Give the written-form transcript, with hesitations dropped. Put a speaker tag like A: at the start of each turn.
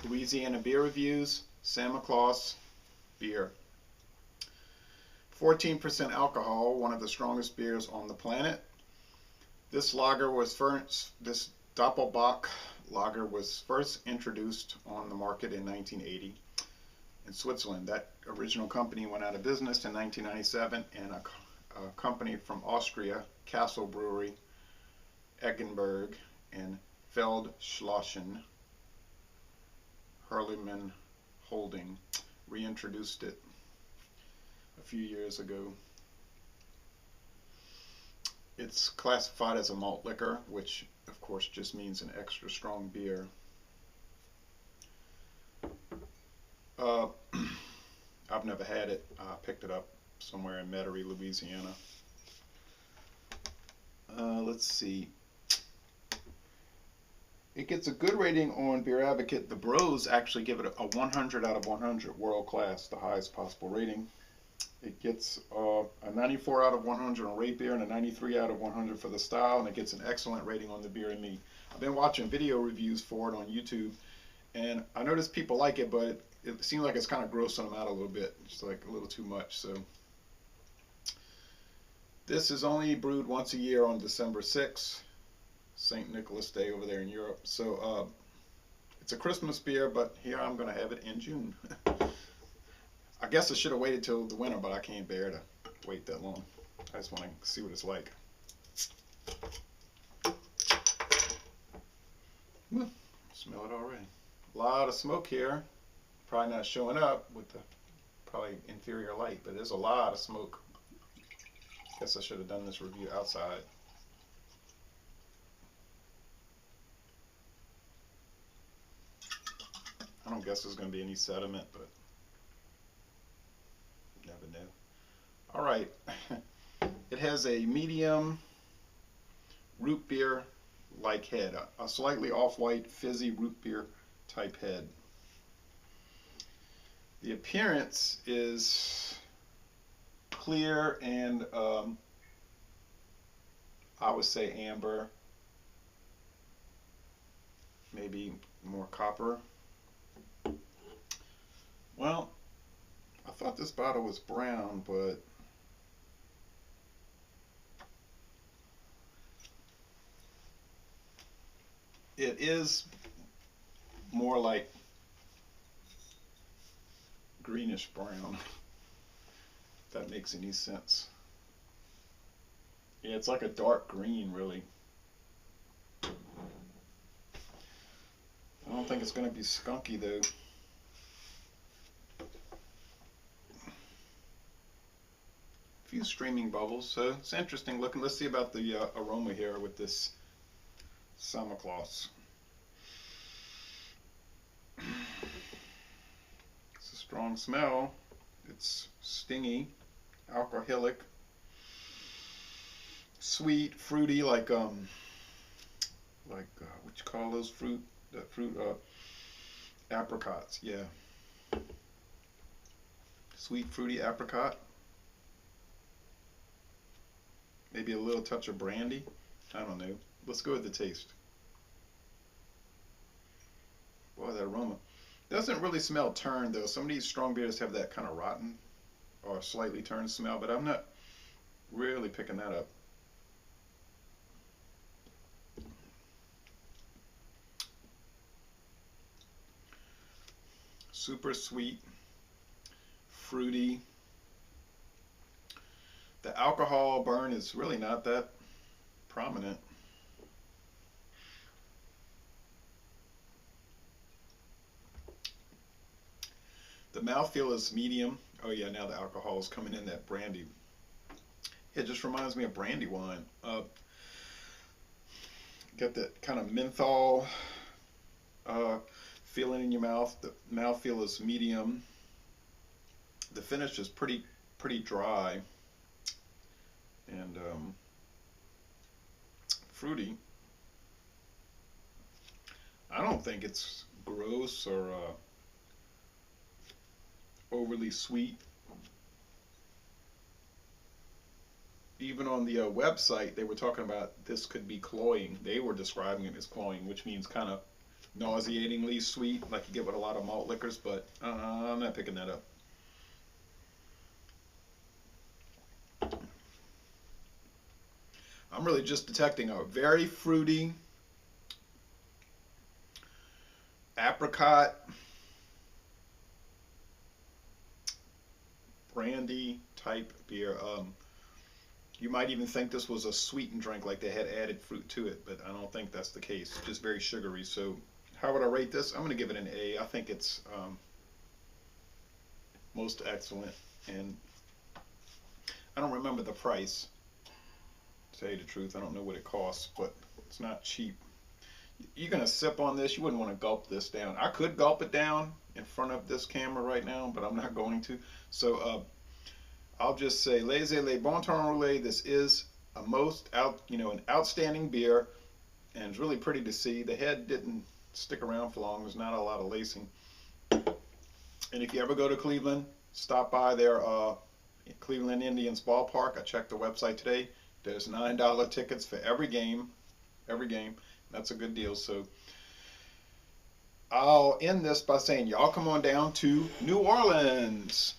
A: Louisiana beer reviews, Samichlaus beer. 14% alcohol, one of the strongest beers on the planet. This Doppelbock lager was first introduced on the market in 1980 in Switzerland. That original company went out of business in 1997, and a company from Austria, Castle Brewery, Eggenberg, and Feldschlossen Herlemann Holding reintroduced it a few years ago. It's classified as a malt liquor, which of course just means an extra strong beer. I've never had it. I picked it up somewhere in Metairie, Louisiana. Let's see. It gets a good rating on Beer Advocate. The Bros actually give it a 100 out of 100, world class, the highest possible rating. It gets a 94 out of 100 on Rate Beer and a 93 out of 100 for the style, and it gets an excellent rating on the Beer and Me. I've been watching video reviews for it on YouTube, and I noticed people like it, but it seems like it's kind of grossing them out a little bit. It's like a little too much. So this is only brewed once a year on December 6th, St. Nicholas Day over there in Europe. So it's a Christmas beer, but here I'm going to have it in June. I guess I should have waited till the winter, but I can't bear to wait that long. I just want to see what it's like. Smell it already. A lot of smoke here. Probably not showing up with the probably inferior light, but there's a lot of smoke. Guess I should have done this review outside. I don't guess there's going to be any sediment, but never know. All right. It has a medium root beer like head, a slightly off-white fizzy root beer type head. The appearance is clear and I would say amber, maybe more copper. Well, I thought this bottle was brown, but it is more like greenish brown, if that makes any sense. Yeah, it's like a dark green, really. I don't think it's going to be skunky, though. A few streaming bubbles, so it's interesting looking. Let's see about the aroma here with this Samichlaus. It's a strong smell. It's stingy, alcoholic, sweet, fruity, like what you call those fruit? That fruit, apricots. Yeah, sweet, fruity apricot. Maybe a little touch of brandy. I don't know. Let's go with the taste. Boy, that aroma. Doesn't really smell turned, though. Some of these strong beers have that kind of rotten or slightly turned smell, but I'm not really picking that up. Super sweet, fruity. The alcohol burn is really not that prominent. The mouthfeel is medium. Oh yeah, now the alcohol is coming in, that brandy. It just reminds me of brandy wine. Got that kind of menthol feeling in your mouth. The mouthfeel is medium. The finish is pretty dry and fruity. I don't think it's gross or overly sweet. Even on the website, they were talking about this could be cloying. They were describing it as cloying, which means kind of nauseatingly sweet like you get with a lot of malt liquors, but I'm not picking that up. I'm really just detecting a very fruity apricot brandy type beer. You might even think this was a sweetened drink, like they had added fruit to it, but I don't think that's the case. It's just very sugary. So how would I rate this? I'm going to give it an A. I think it's most excellent, and I don't remember the price. To tell you the truth, I don't know what it costs, but it's not cheap. You're going to sip on this. You wouldn't want to gulp this down. I could gulp it down in front of this camera right now, but I'm not going to. So I'll just say, laissez-les bon temps roulé. This is an outstanding beer, and it's really pretty to see. The head didn't stick around for long. There's not a lot of lacing. And if you ever go to Cleveland, stop by their Cleveland Indians ballpark. I checked the website today. There's $9 tickets for every game. Every game. That's a good deal. So I'll end this by saying, y'all come on down to New Orleans.